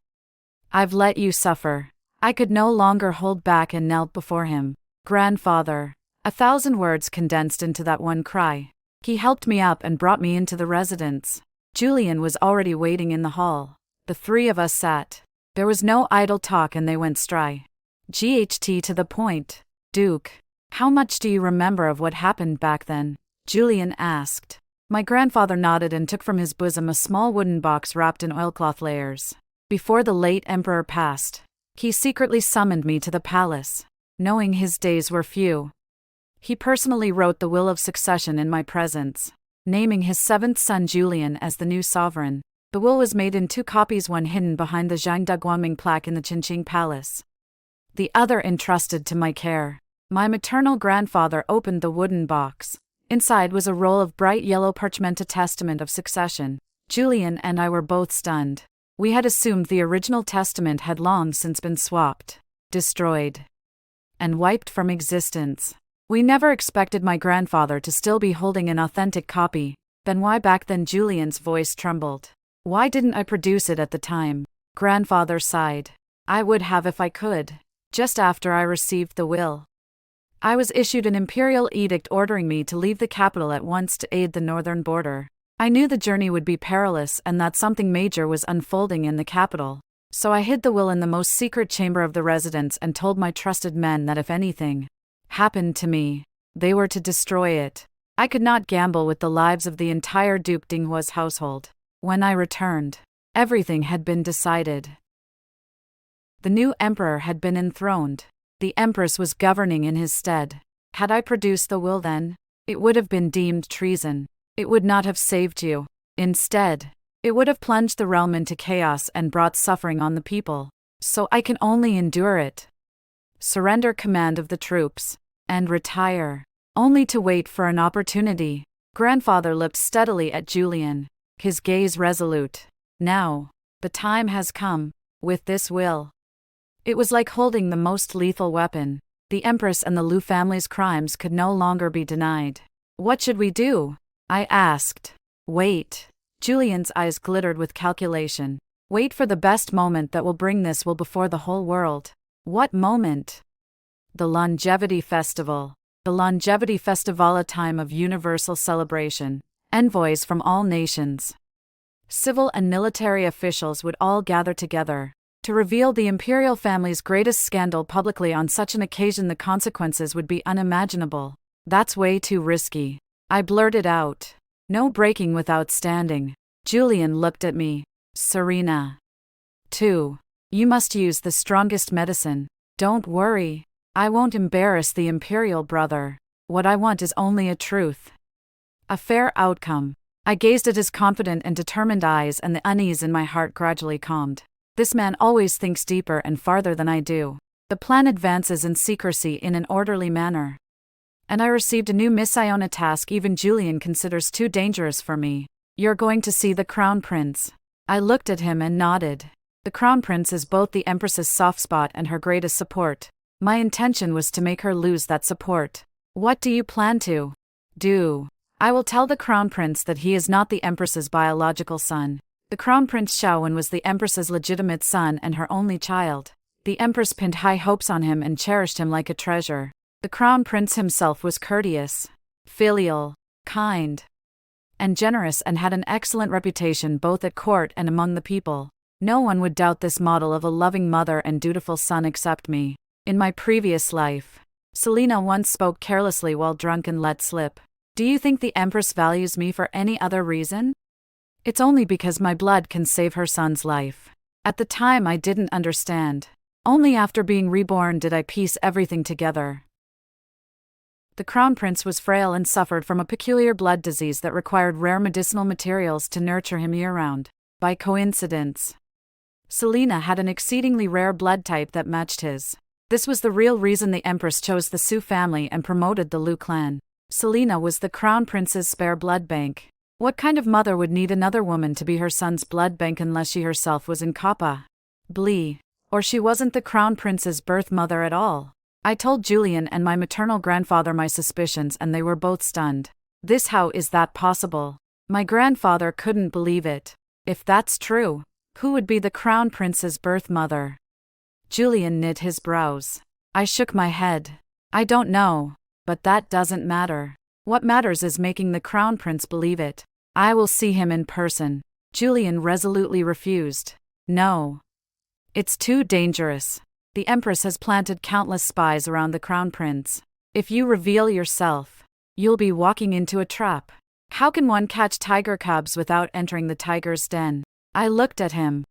I've let you suffer. I could no longer hold back and knelt before him. Grandfather. 1,000 words condensed into that one cry. He helped me up and brought me into the residence. Julian was already waiting in the hall. The three of us sat. There was no idle talk and they went GHT to the point. Duke, how much do you remember of what happened back then? Julian asked. My grandfather nodded and took from his bosom a small wooden box wrapped in oilcloth layers. Before the late emperor passed, he secretly summoned me to the palace, knowing his days were few. He personally wrote the will of succession in my presence, naming his 7th son Julian as the new sovereign. The will was made in 2 copies, one hidden behind the Zhangde Guangming plaque in the Qinqing Palace, the other entrusted to my care. My maternal grandfather opened the wooden box. Inside was a roll of bright yellow parchment, a testament of succession. Julian and I were both stunned. We had assumed the original testament had long since been swapped, destroyed, and wiped from existence. We never expected my grandfather to still be holding an authentic copy. Then why back then? Julian's voice trembled. Why didn't I produce it at the time? Grandfather sighed. I would have if I could. Just after I received the will, I was issued an imperial edict ordering me to leave the capital at once to aid the northern border. I knew the journey would be perilous and that something major was unfolding in the capital. So I hid the will in the most secret chamber of the residence and told my trusted men that if anything happened to me, they were to destroy it. I could not gamble with the lives of the entire Duke Dinghua's household. When I returned, everything had been decided. The new emperor had been enthroned. The empress was governing in his stead. Had I produced the will then, it would have been deemed treason. It would not have saved you. Instead, it would have plunged the realm into chaos and brought suffering on the people. So I can only endure it. Surrender command of the troops, and retire, only to wait for an opportunity. Grandfather looked steadily at Julian, his gaze resolute. Now, the time has come. With this will, it was like holding the most lethal weapon. The Empress and the Liu family's crimes could no longer be denied. What should we do? I asked. Wait. Julian's eyes glittered with calculation. Wait for the best moment that will bring this will before the whole world. What moment? The Longevity Festival. The Longevity Festival, a time of universal celebration. Envoys from all nations, civil and military officials would all gather together to reveal the imperial family's greatest scandal publicly. On such an occasion, the consequences would be unimaginable. That's way too risky. I blurted out. No breaking without standing. Julian looked at me. Serena. 2. You must use the strongest medicine. Don't worry. I won't embarrass the imperial brother. What I want is only a truth. A fair outcome. I gazed at his confident and determined eyes, and the unease in my heart gradually calmed. This man always thinks deeper and farther than I do. The plan advances in secrecy in an orderly manner. And I received a new mission, a task even Julian considers too dangerous for me. You're going to see the Crown Prince. I looked at him and nodded. The Crown Prince is both the Empress's soft spot and her greatest support. My intention was to make her lose that support. What do you plan to do? I will tell the Crown Prince that he is not the Empress's biological son. The Crown Prince Xiaowen was the Empress's legitimate son and her only child. The Empress pinned high hopes on him and cherished him like a treasure. The Crown Prince himself was courteous, filial, kind. and generous and had an excellent reputation both at court and among the people. No one would doubt this model of a loving mother and dutiful son except me. In my previous life, Selena once spoke carelessly while drunk and let slip. Do you think the Empress values me for any other reason? It's only because my blood can save her son's life. At the time I didn't understand. Only after being reborn did I piece everything together. The Crown Prince was frail and suffered from a peculiar blood disease that required rare medicinal materials to nurture him year-round. By coincidence, Selena had an exceedingly rare blood type that matched his. This was the real reason the Empress chose the Su family and promoted the Liu clan. Selena was the Crown Prince's spare blood bank. What kind of mother would need another woman to be her son's blood bank unless she herself was incapable? Or she wasn't the Crown Prince's birth mother at all? I told Julian and my maternal grandfather my suspicions and they were both stunned. How is that possible? My grandfather couldn't believe it. If that's true, who would be the Crown Prince's birth mother? Julian knit his brows. I shook my head. I don't know, but that doesn't matter. What matters is making the Crown Prince believe it. I will see him in person. Julian resolutely refused. No. It's too dangerous. The Empress has planted countless spies around the Crown Prince. If you reveal yourself, you'll be walking into a trap. How can one catch tiger cubs without entering the tiger's den? I looked at him,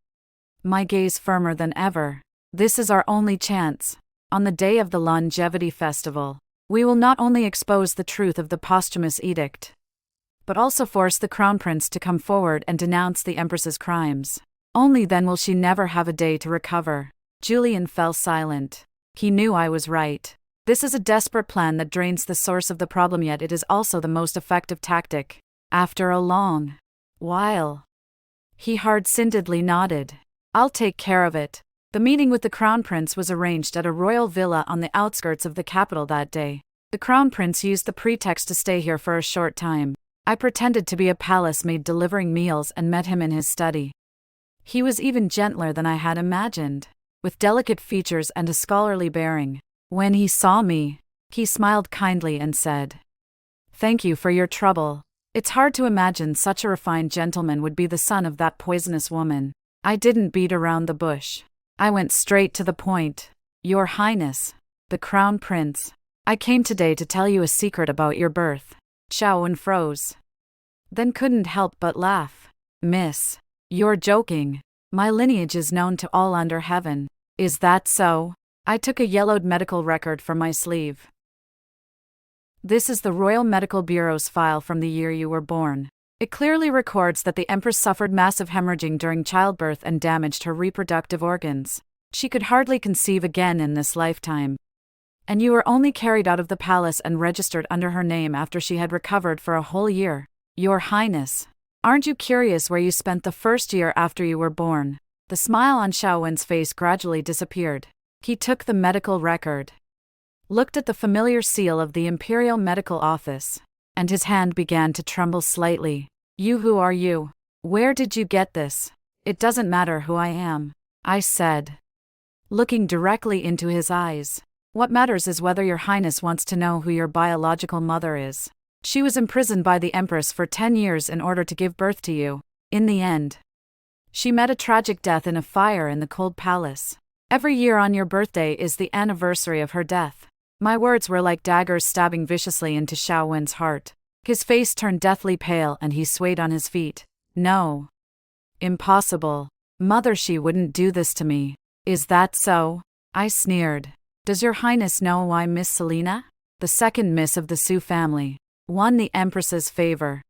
my gaze firmer than ever. This is our only chance. On the day of the Longevity Festival, we will not only expose the truth of the posthumous edict, but also force the Crown Prince to come forward and denounce the Empress's crimes. Only then will she never have a day to recover. Julian fell silent. He knew I was right. This is a desperate plan that drains the source of the problem, yet it is also the most effective tactic. After a long while, he hard-cintedly nodded. I'll take care of it. The meeting with the Crown Prince was arranged at a royal villa on the outskirts of the capital that day. The Crown Prince used the pretext to stay here for a short time. I pretended to be a palace maid delivering meals and met him in his study. He was even gentler than I had imagined, with delicate features and a scholarly bearing. When he saw me, he smiled kindly and said, "Thank you for your trouble. It's hard to imagine such a refined gentleman would be the son of that poisonous woman." I didn't beat around the bush. I went straight to the point. Your Highness, the Crown Prince, I came today to tell you a secret about your birth. Xiaowen froze, then couldn't help but laugh. Miss, you're joking. My lineage is known to all under heaven. Is that so? I took a yellowed medical record from my sleeve. This is the Royal Medical Bureau's file from the year you were born. It clearly records that the Empress suffered massive hemorrhaging during childbirth and damaged her reproductive organs. She could hardly conceive again in this lifetime. And you were only carried out of the palace and registered under her name after she had recovered for a whole year. Your Highness, aren't you curious where you spent the first year after you were born? The smile on Xiaowen's face gradually disappeared. He took the medical record, looked at the familiar seal of the Imperial Medical Office, and his hand began to tremble slightly. Who are you? Where did you get this? It doesn't matter who I am, I said, looking directly into his eyes. What matters is whether your Highness wants to know who your biological mother is. She was imprisoned by the Empress for 10 years in order to give birth to you. In the end, she met a tragic death in a fire in the cold palace. Every year on your birthday is the anniversary of her death. My words were like daggers stabbing viciously into Xiaowen's heart. His face turned deathly pale and he swayed on his feet. No. Impossible. Mother, she wouldn't do this to me. Is that so? I sneered. Does your Highness know why Miss Selena, the second Miss of the Su family, won the Empress's favor?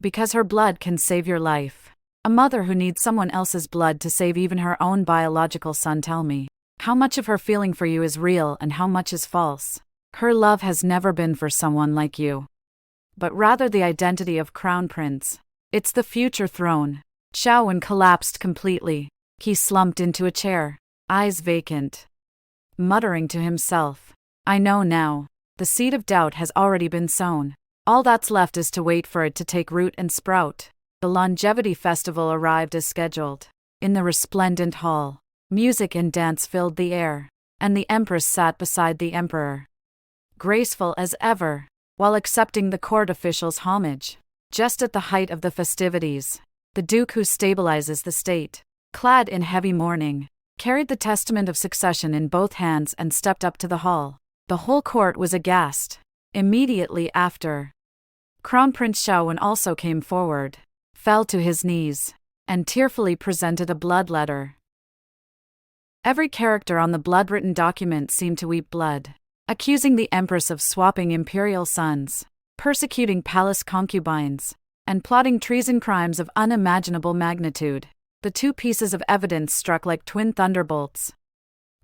Because her blood can save your life. A mother who needs someone else's blood to save even her own biological son. Tell me, how much of her feeling for you is real and how much is false? Her love has never been for someone like you, but rather the identity of Crown Prince. It's the future throne. Xiaowen collapsed completely. He slumped into a chair, eyes vacant, muttering to himself. I know now. The seed of doubt has already been sown. All that's left is to wait for it to take root and sprout. The Longevity Festival arrived as scheduled. In the resplendent hall, music and dance filled the air, and the Empress sat beside the Emperor, graceful as ever, while accepting the court officials' homage. Just at the height of the festivities, the Duke who stabilizes the state, clad in heavy mourning, carried the testament of succession in both hands and stepped up to the hall. The whole court was aghast. Immediately after, Crown Prince Xiaowen also came forward, fell to his knees, and tearfully presented a blood letter. Every character on the blood-written document seemed to weep blood, accusing the empress of swapping imperial sons, persecuting palace concubines, and plotting treason crimes of unimaginable magnitude. The two pieces of evidence struck like twin thunderbolts,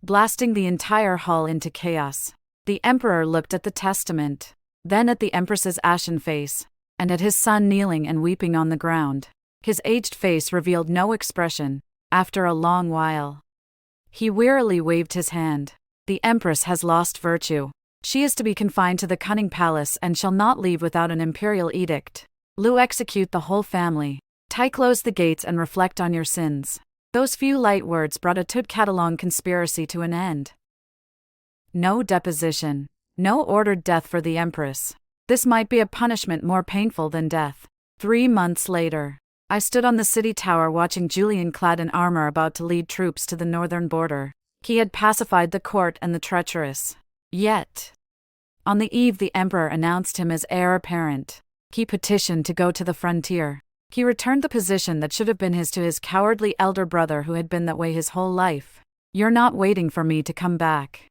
blasting the entire hall into chaos. The emperor looked at the testament, then at the empress's ashen face, and at his son kneeling and weeping on the ground. His aged face revealed no expression. After a long while, he wearily waved his hand. The empress has lost virtue. She is to be confined to the cunning palace and shall not leave without an imperial edict. Lu, execute the whole family. Tai, close the gates and reflect on your sins. Those few light words brought a Tud Catalan conspiracy to an end. No deposition. No ordered death for the empress. This might be a punishment more painful than death. 3 months later, I stood on the city tower watching Julian clad in armor about to lead troops to the northern border. He had pacified the court and the treacherous. Yet, on the eve the emperor announced him as heir apparent. He petitioned to go to the frontier. He returned the position that should have been his to his cowardly elder brother who had been that way his whole life. You're not waiting for me to come back?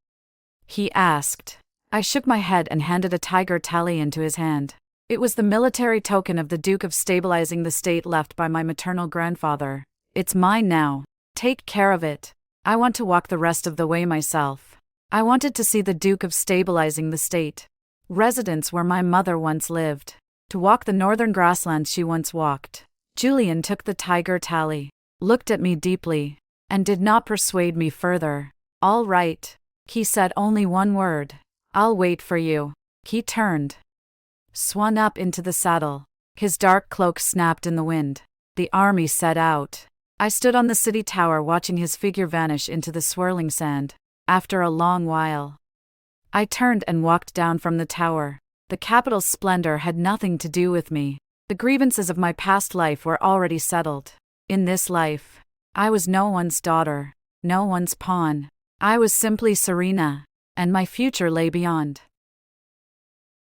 He asked. I shook my head and handed a tiger tally into his hand. It was the military token of the Duke of stabilizing the state left by my maternal grandfather. It's mine now. Take care of it. I want to walk the rest of the way myself. I wanted to see the Duke of stabilizing the state, residence where my mother once lived, to walk the northern grasslands she once walked. Julian took the tiger tally, looked at me deeply, and did not persuade me further. All right, he said only one word. I'll wait for you. He turned, swung up into the saddle. His dark cloak snapped in the wind. The army set out. I stood on the city tower watching his figure vanish into the swirling sand. After a long while, I turned and walked down from the tower. The capital's splendor had nothing to do with me. The grievances of my past life were already settled. In this life, I was no one's daughter, no one's pawn. I was simply Serena, and my future lay beyond.